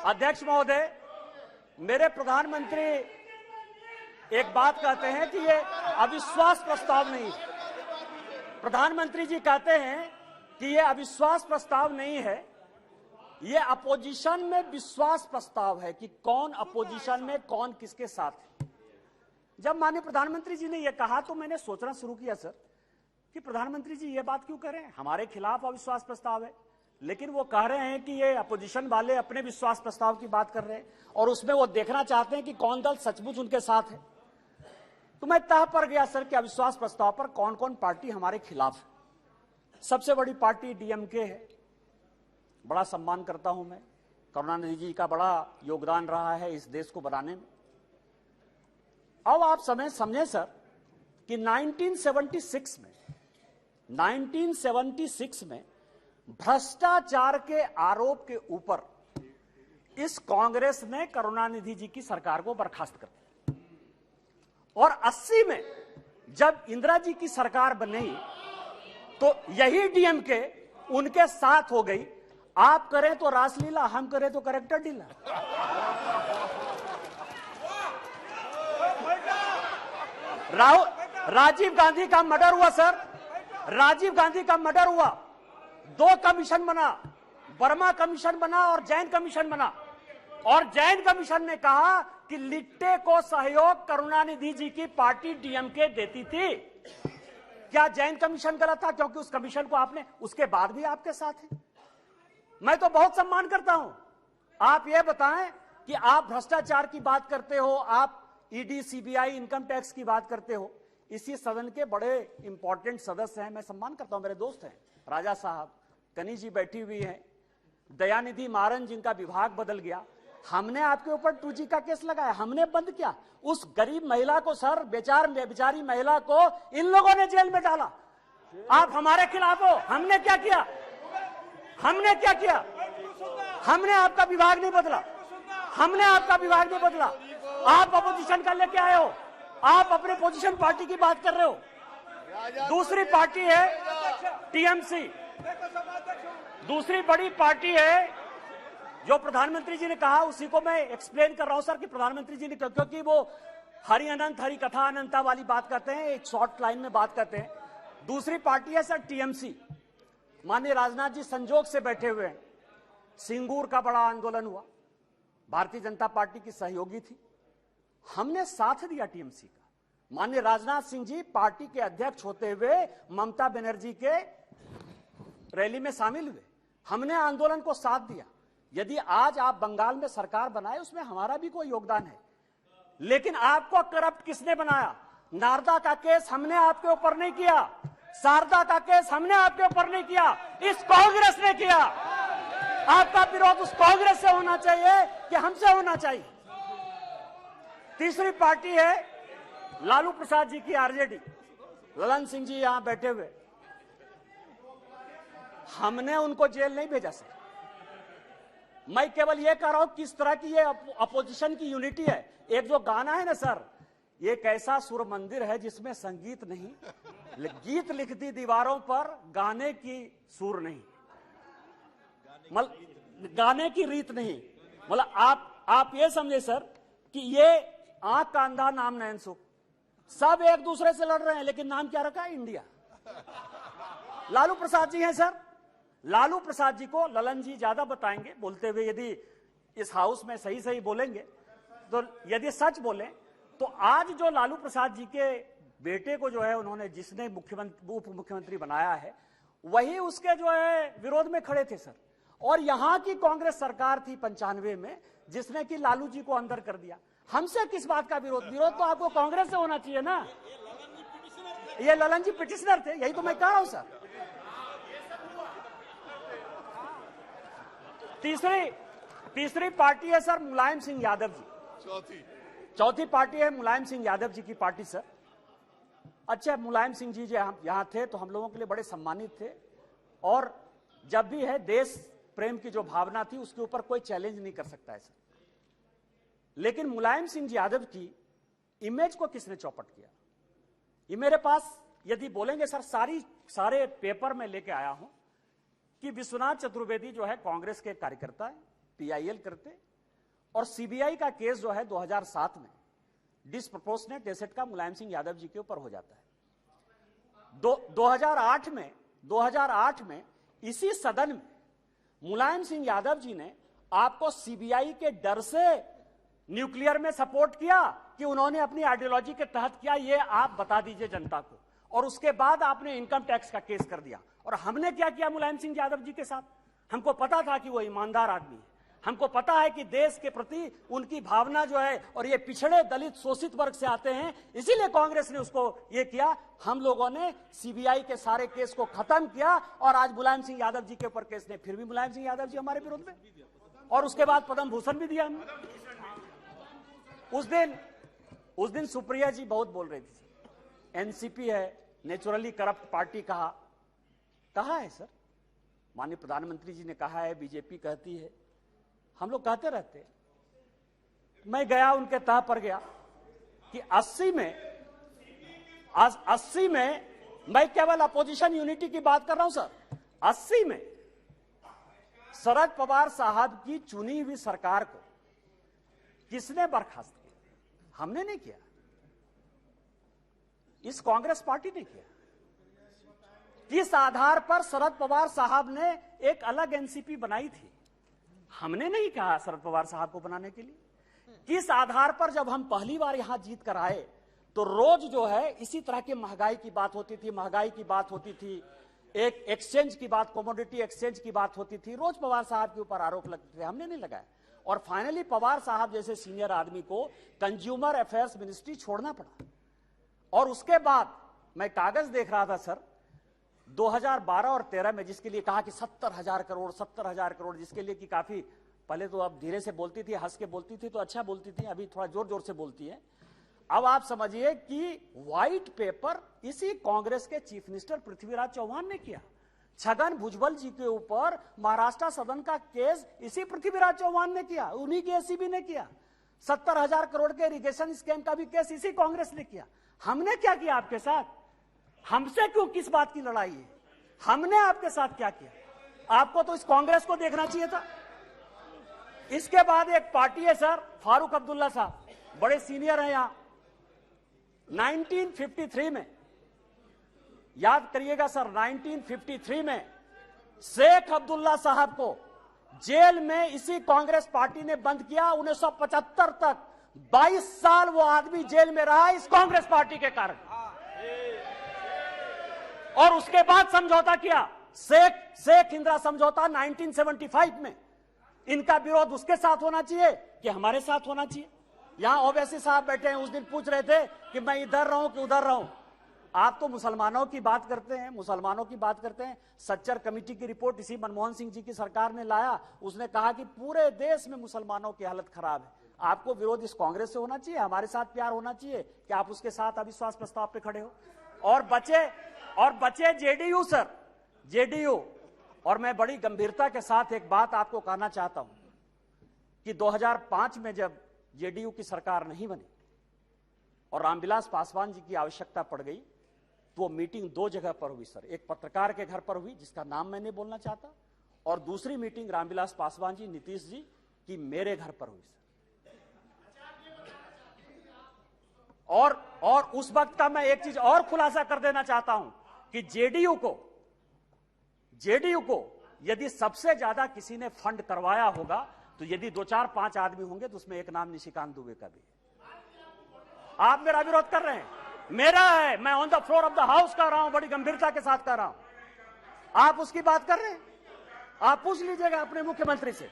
अध्यक्ष महोदय, मेरे प्रधानमंत्री एक बात कहते हैं कि ये अविश्वास प्रस्ताव नहीं है। प्रधानमंत्री जी कहते हैं कि ये अविश्वास प्रस्ताव नहीं है, ये अपोजिशन में विश्वास प्रस्ताव है कि कौन अपोजिशन में कौन किसके साथ है। जब माननीय प्रधानमंत्री जी ने यह कहा तो मैंने सोचना शुरू किया सर कि प्रधानमंत्री जी ये बात क्यों कर रहे हैं, हमारे खिलाफ अविश्वास प्रस्ताव है, लेकिन वो कह रहे हैं कि ये अपोजिशन वाले अपने विश्वास प्रस्ताव की बात कर रहे हैं और उसमें वो देखना चाहते हैं कि कौन दल सचमुच उनके साथ है। तो मैं तह पर गया सर कि अविश्वास प्रस्ताव पर कौन कौन पार्टी हमारे खिलाफ है। सबसे बड़ी पार्टी डीएमके है, बड़ा सम्मान करता हूं मैं, करुणानिधि जी का बड़ा योगदान रहा है इस देश को बनाने में। अब आप समझें सर कि 1976 में भ्रष्टाचार के आरोप के ऊपर इस कांग्रेस ने करुणानिधि जी की सरकार को बर्खास्त कर दिया और 80 में जब इंदिरा जी की सरकार बनी तो यही डीएमके उनके साथ हो गई। आप करें तो रासलीला, हम करें तो करेक्टर ढीला। राजीव गांधी का मर्डर हुआ सर, राजीव गांधी का मर्डर हुआ, 2 कमीशन बना, वर्मा कमीशन बना और जैन कमीशन बना, और जैन कमीशन ने कहा कि लिट्टे को सहयोग करुणानिधि जी की पार्टी डीएमके देती थी। क्या जैन कमीशन गलत था? क्योंकि उस कमीशन को आपने उसके बाद भी आपके साथ है। मैं तो बहुत सम्मान करता हूं। आप ये बताएं कि आप भ्रष्टाचार की बात करते हो, आप ईडी सीबीआई इनकम टैक्स की बात करते हो, इसी सदन के बड़े इंपॉर्टेंट सदस्य हैं, मैं सम्मान करता हूं, मेरे दोस्त हैं, राजा साहब, कनी जी बैठी हुई हैं, दयानिधि मारन जिनका विभाग बदल गया। हमने आपके ऊपर 2G का केस लगाया, हमने बंद किया। उस गरीब महिला को सर, बेचारी महिला को इन लोगों ने जेल में डाला। आप हमारे खिलाफ हो। हमने क्या किया? हमने क्या किया? हमने आपका विभाग नहीं बदला, हमने आपका विभाग नहीं बदला। आप अपोजिशन का लेके आए हो, आप अपने पोजीशन पार्टी की बात कर रहे हो। दूसरी पार्टी है टीएमसी, दूसरी बड़ी पार्टी है जो प्रधानमंत्री जी ने कहा, उसी को मैं एक्सप्लेन कर रहा हूं सर कि प्रधानमंत्री जी ने, क्योंकि वो हरि अनंत हरि कथा अनंता वाली बात करते हैं, एक शॉर्ट लाइन में बात करते हैं। दूसरी पार्टी है सर टीएमसी। माननीय राजनाथ जी संजोग से बैठे हुए हैं। सिंगूर का बड़ा आंदोलन हुआ, भारतीय जनता पार्टी की सहयोगी थी, हमने साथ दिया टीएमसी का। माननीय राजनाथ सिंह जी पार्टी के अध्यक्ष होते हुए ममता बनर्जी के रैली में शामिल हुए, हमने आंदोलन को साथ दिया। यदि आज आप बंगाल में सरकार बनाए, उसमें हमारा भी कोई योगदान है, लेकिन आपको करप्ट किसने बनाया? नारदा का केस हमने आपके ऊपर नहीं किया, शारदा का केस हमने आपके ऊपर नहीं किया, इस कांग्रेस ने किया। आपका विरोध उस कांग्रेस से होना चाहिए कि हमसे होना चाहिए? तीसरी पार्टी है लालू प्रसाद जी की आरजेडी, ललन सिंह जी यहां बैठे हुए, हमने उनको जेल नहीं भेजा सर। मैं केवल यह कह रहा हूं किस तरह की ये अपोजिशन की यूनिटी है। एक जो गाना है ना सर, ये कैसा सुर मंदिर है जिसमें संगीत नहीं, गीत लिख दी दीवारों पर, गाने की सुर नहीं, गाने की रीत नहीं। मतलब आप ये समझे सर कि ये आंख का अंधा नाम नयन सुख, सब एक दूसरे से लड़ रहे हैं, लेकिन नाम क्या रखा है? इंडिया। लालू प्रसाद जी हैं सर, लालू प्रसाद जी को ललन जी ज्यादा बताएंगे बोलते हुए। यदि इस हाउस में सही सही बोलेंगे तो, यदि सच बोले तो आज जो लालू प्रसाद जी के बेटे को जो है उन्होंने, जिसने उप मुख्यमंत्री बनाया है, वही उसके जो है विरोध में खड़े थे सर। और यहां की कांग्रेस सरकार थी 95 में जिसने कि लालू जी को अंदर कर दिया। हमसे किस बात का विरोध? विरोध तो आपको कांग्रेस से होना चाहिए ना। ये ललन जी पिटिशनर थे, यही तो मैं कह रहा हूं सर। तीसरी पार्टी है सर मुलायम सिंह यादव जी। चौथी पार्टी है मुलायम सिंह यादव जी की पार्टी सर। अच्छा, मुलायम सिंह जी यहां थे तो हम लोगों के लिए बड़े सम्मानित थे, और जब भी है देश प्रेम की जो भावना थी उसके ऊपर कोई चैलेंज नहीं कर सकता है सर। लेकिन मुलायम सिंह यादव की इमेज को किसने चौपट किया? ये मेरे पास यदि बोलेंगे सर, सारे पेपर में लेके आया हूं कि विश्वनाथ चतुर्वेदी जो है कांग्रेस के कार्यकर्ता है, पीआईएल करते, और सीबीआई का केस जो है 2007 में डिसप्रोपोर्शनेट एसेट का मुलायम सिंह यादव जी के ऊपर हो जाता है। 2008 में इसी सदन में मुलायम सिंह यादव जी ने आपको सीबीआई के डर से न्यूक्लियर में सपोर्ट किया कि उन्होंने अपनी आइडियोलॉजी के तहत किया, ये आप बता दीजिए जनता को। और उसके बाद आपने इनकम टैक्स का केस कर दिया। और हमने क्या किया मुलायम सिंह यादव जी के साथ? हमको पता था कि वो ईमानदार आदमी है, हमको पता है कि देश के प्रति उनकी भावना जो है, और ये पिछड़े दलित शोषित वर्ग से आते हैं, इसीलिए कांग्रेस ने उसको ये किया। हम लोगों ने सीबीआई के सारे केस को खत्म किया और आज मुलायम सिंह यादव जी के ऊपर केस ने, फिर भी मुलायम सिंह यादव जी हमारे विरोध में, और उसके बाद पद्म भूषण भी दिया हमने। उस दिन सुप्रिया जी बहुत बोल रही थी, एनसीपी है नेचुरली करप्ट पार्टी कहा है सर, माननीय प्रधानमंत्री जी ने कहा है, बीजेपी कहती है, हम लोग कहते रहते हैं। मैं गया उनके तह पर गया कि 80 में मैं केवल अपोजिशन यूनिटी की बात कर रहा हूं सर, 80 में शरद पवार साहब की चुनी हुई सरकार को किसने बर्खास्त किया? हमने नहीं किया, इस कांग्रेस पार्टी ने किया। किस आधार पर शरद पवार साहब ने एक अलग एनसीपी बनाई थी? हमने नहीं कहा शरद पवार साहब को बनाने के लिए। किस आधार पर जब हम पहली बार यहां जीत कर आए तो रोज जो है इसी तरह की महंगाई की बात होती थी, एक एक्सचेंज की बात, कमोडिटी एक्सचेंज की बात होती थी, रोज पवार साहब के ऊपर आरोप लगते थे, हमने नहीं लगाया। और फाइनली पवार साहब जैसे सीनियर आदमी को कंज्यूमर अफेयर्स मिनिस्ट्री छोड़ना पड़ा। और उसके बाद मैं कागज देख रहा था सर, 2012 और 13 में जिसके लिए कहा कि 70,000 करोड़, जिसके लिए कि काफी पहले तो अब धीरे से बोलती थी, हंस के बोलती थी तो अच्छा बोलती थी, अभी थोड़ा जोर जोर से बोलती है। अब आप समझिए कि व्हाइट पेपर इसी कांग्रेस के चीफ मिनिस्टर पृथ्वीराज चौहान ने किया। छगन भुजबल जी के ऊपर महाराष्ट्र सदन का केस इसी पृथ्वीराज चौहान ने किया, उन्हीं के एसीबी ने किया। 70,000 करोड़ के इरिगेशन स्कैम का भी केस इसी कांग्रेस ने किया। हमने क्या किया आपके साथ? हमसे क्यों, किस बात की लड़ाई है? हमने आपके साथ क्या किया? आपको तो इस कांग्रेस को देखना चाहिए था। इसके बाद एक पार्टी है सर, फारूक अब्दुल्ला साहब, बड़े सीनियर हैं यहां। 1953 में, याद करिएगा सर, 1953 में शेख अब्दुल्ला साहब को जेल में इसी कांग्रेस पार्टी ने बंद किया। 1975 तक 22 साल वो आदमी जेल में रहा इस कांग्रेस पार्टी के कारण। और उसके बाद समझौता किया, शेख इंदिरा समझौता 1975 में। इनका विरोध उसके साथ होना चाहिए कि हमारे साथ होना चाहिए? यहां ओवैसी साहब बैठे हैं, उस दिन पूछ रहे थे कि मैं इधर रहूं कि उधर रहूं। आप तो मुसलमानों की बात करते हैं, सच्चर कमेटी की रिपोर्ट इसी मनमोहन सिंह जी की सरकार ने लाया, उसने कहा कि पूरे देश में मुसलमानों की हालत खराब है। आपको विरोध इस कांग्रेस से होना चाहिए, हमारे साथ प्यार होना चाहिए कि आप उसके साथ अविश्वास प्रस्ताव पे खड़े हो। और बचे जेडीयू सर, जेडीयू। और मैं बड़ी गंभीरता के साथ एक बात आपको कहना चाहता हूं कि 2005 में जब जेडीयू की सरकार नहीं बनी और रामविलास पासवान जी की आवश्यकता पड़ गई, तो वो मीटिंग 2 जगह पर हुई सर। एक पत्रकार के घर पर हुई जिसका नाम मैं नहीं बोलना चाहता, और दूसरी मीटिंग रामविलास पासवान जी, नीतीश जी की मेरे घर पर हुई सर। और उस वक्त का मैं एक चीज और खुलासा कर देना चाहता हूं कि जेडीयू को यदि सबसे ज्यादा किसी ने फंड करवाया होगा तो यदि 2, 4, 5 आदमी होंगे तो उसमें एक नाम निशिकांत दुबे का भी है। आप मेरा विरोध कर रहे हैं, मेरा है, मैं on the floor of the house कर रहा हूं, बड़ी गंभीरता के साथ कर रहा हूं। आप उसकी बात कर रहे हैं? आप पूछ लीजिएगा अपने मुख्यमंत्री से।